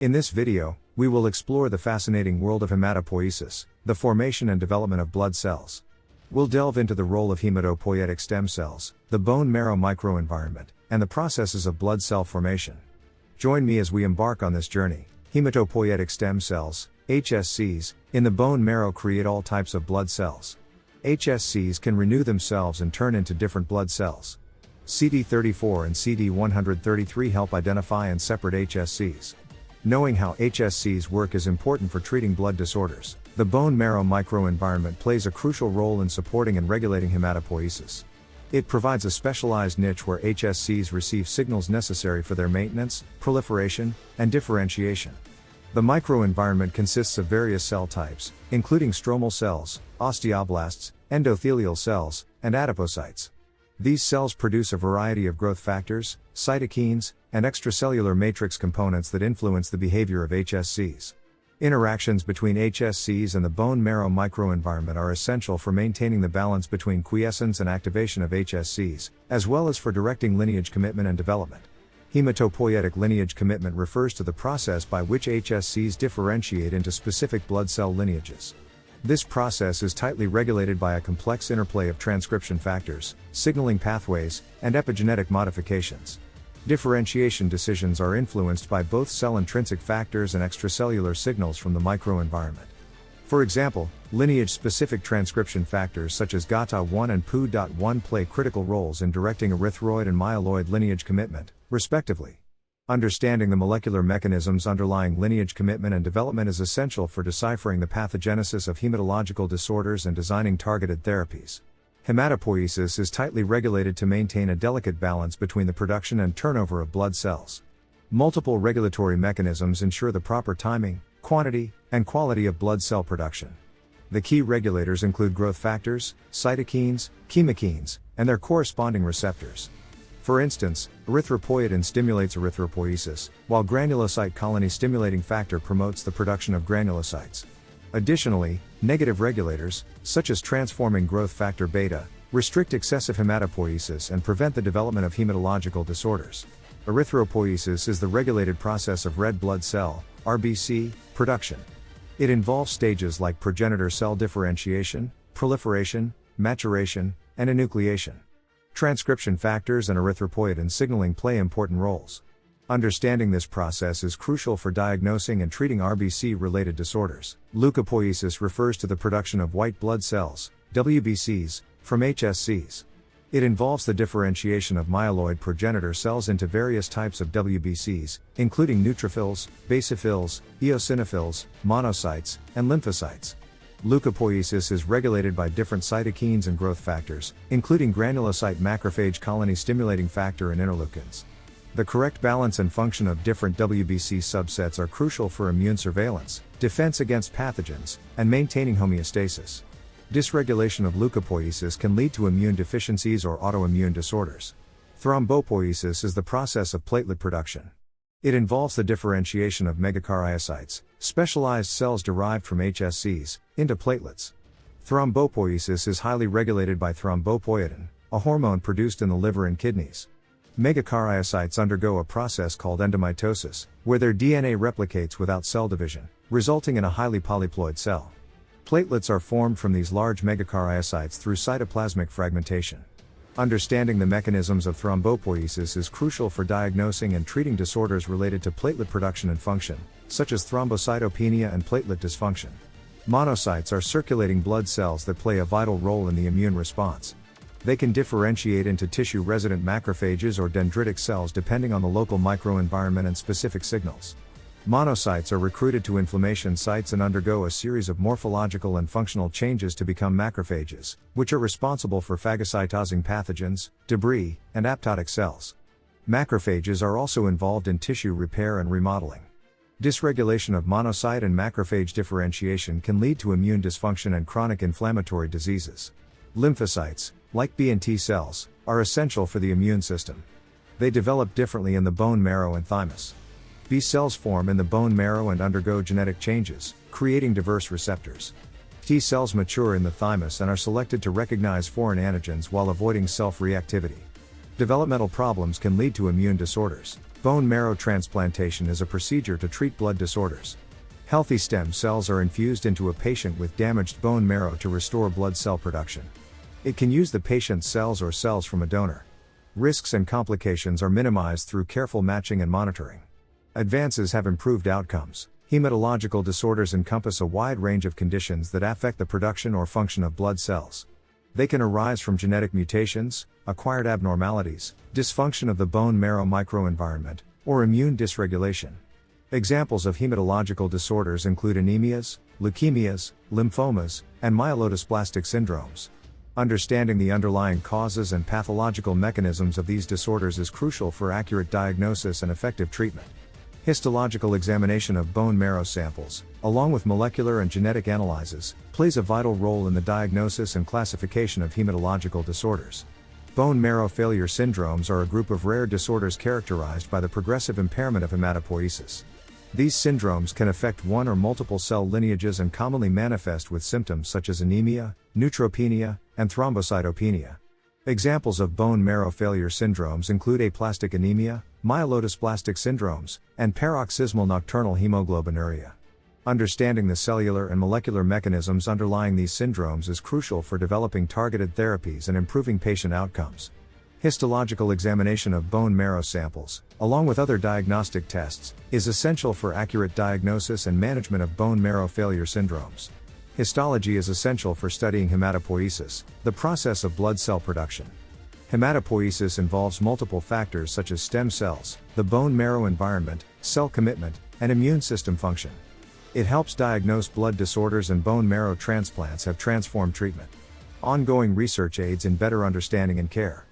In this video, we will explore the fascinating world of hematopoiesis, the formation and development of blood cells. We'll delve into the role of hematopoietic stem cells, the bone marrow microenvironment, and the processes of blood cell formation. Join me as we embark on this journey. Hematopoietic stem cells, HSCs, in the bone marrow create all types of blood cells. HSCs can renew themselves and turn into different blood cells. CD34 and CD133 help identify and separate HSCs. Knowing how HSCs work is important for treating blood disorders. The bone marrow microenvironment plays a crucial role in supporting and regulating hematopoiesis. It provides a specialized niche where HSCs receive signals necessary for their maintenance, proliferation, and differentiation. The microenvironment consists of various cell types, including stromal cells, osteoblasts, endothelial cells, and adipocytes. These cells produce a variety of growth factors, cytokines, and extracellular matrix components that influence the behavior of HSCs. Interactions between HSCs and the bone marrow microenvironment are essential for maintaining the balance between quiescence and activation of HSCs, as well as for directing lineage commitment and development. Hematopoietic lineage commitment refers to the process by which HSCs differentiate into specific blood cell lineages. This process is tightly regulated by a complex interplay of transcription factors, signaling pathways, and epigenetic modifications. Differentiation decisions are influenced by both cell intrinsic factors and extracellular signals from the microenvironment. For example, lineage-specific transcription factors such as GATA1 and PU.1 play critical roles in directing erythroid and myeloid lineage commitment, respectively. Understanding the molecular mechanisms underlying lineage commitment and development is essential for deciphering the pathogenesis of hematological disorders and designing targeted therapies. Hematopoiesis is tightly regulated to maintain a delicate balance between the production and turnover of blood cells. Multiple regulatory mechanisms ensure the proper timing, quantity, and quality of blood cell production. The key regulators include growth factors, cytokines, chemokines, and their corresponding receptors. For instance, erythropoietin stimulates erythropoiesis, while granulocyte colony stimulating factor promotes the production of granulocytes. Additionally, negative regulators, such as transforming growth factor beta, restrict excessive hematopoiesis and prevent the development of hematological disorders. Erythropoiesis is the regulated process of red blood cell, RBC, production. It involves stages like progenitor cell differentiation, proliferation, maturation, and enucleation. Transcription factors and erythropoietin signaling play important roles. Understanding this process is crucial for diagnosing and treating RBC-related disorders. Leukopoiesis refers to the production of white blood cells, WBCs, from HSCs. It involves the differentiation of myeloid progenitor cells into various types of WBCs, including neutrophils, basophils, eosinophils, monocytes, and lymphocytes. Leukopoiesis is regulated by different cytokines and growth factors, including granulocyte macrophage colony stimulating factor and interleukins. The correct balance and function of different WBC subsets are crucial for immune surveillance, defense against pathogens, and maintaining homeostasis. Dysregulation of leukopoiesis can lead to immune deficiencies or autoimmune disorders. Thrombopoiesis is the process of platelet production. It involves the differentiation of megakaryocytes, specialized cells derived from HSCs, into platelets. Thrombopoiesis is highly regulated by thrombopoietin, a hormone produced in the liver and kidneys. Megakaryocytes undergo a process called endomitosis, where their DNA replicates without cell division, resulting in a highly polyploid cell. Platelets are formed from these large megakaryocytes through cytoplasmic fragmentation. Understanding the mechanisms of thrombopoiesis is crucial for diagnosing and treating disorders related to platelet production and function, such as thrombocytopenia and platelet dysfunction. Monocytes are circulating blood cells that play a vital role in the immune response. They can differentiate into tissue-resident macrophages or dendritic cells depending on the local microenvironment and specific signals. Monocytes are recruited to inflammation sites and undergo a series of morphological and functional changes to become macrophages, which are responsible for phagocytosing pathogens, debris, and apoptotic cells. Macrophages are also involved in tissue repair and remodeling. Dysregulation of monocyte and macrophage differentiation can lead to immune dysfunction and chronic inflammatory diseases. Lymphocytes, like B and T cells, are essential for the immune system. They develop differently in the bone marrow and thymus. B cells form in the bone marrow and undergo genetic changes, creating diverse receptors. T cells mature in the thymus and are selected to recognize foreign antigens while avoiding self-reactivity. Developmental problems can lead to immune disorders. Bone marrow transplantation is a procedure to treat blood disorders. Healthy stem cells are infused into a patient with damaged bone marrow to restore blood cell production. It can use the patient's cells or cells from a donor. Risks and complications are minimized through careful matching and monitoring. Advances have improved outcomes. Hematological disorders encompass a wide range of conditions that affect the production or function of blood cells. They can arise from genetic mutations, acquired abnormalities, dysfunction of the bone marrow microenvironment, or immune dysregulation. Examples of hematological disorders include anemias, leukemias, lymphomas, and myelodysplastic syndromes. Understanding the underlying causes and pathological mechanisms of these disorders is crucial for accurate diagnosis and effective treatment. Histological examination of bone marrow samples, along with molecular and genetic analyses, plays a vital role in the diagnosis and classification of hematological disorders. Bone marrow failure syndromes are a group of rare disorders characterized by the progressive impairment of hematopoiesis. These syndromes can affect one or multiple cell lineages and commonly manifest with symptoms such as anemia, neutropenia, and thrombocytopenia. Examples of bone marrow failure syndromes include aplastic anemia, myelodysplastic syndromes, and paroxysmal nocturnal hemoglobinuria. Understanding the cellular and molecular mechanisms underlying these syndromes is crucial for developing targeted therapies and improving patient outcomes. Histological examination of bone marrow samples, along with other diagnostic tests, is essential for accurate diagnosis and management of bone marrow failure syndromes. Histology is essential for studying hematopoiesis, the process of blood cell production. Hematopoiesis involves multiple factors such as stem cells, the bone marrow environment, cell commitment, and immune system function. It helps diagnose blood disorders, and bone marrow transplants have transformed treatment. Ongoing research aids in better understanding and care.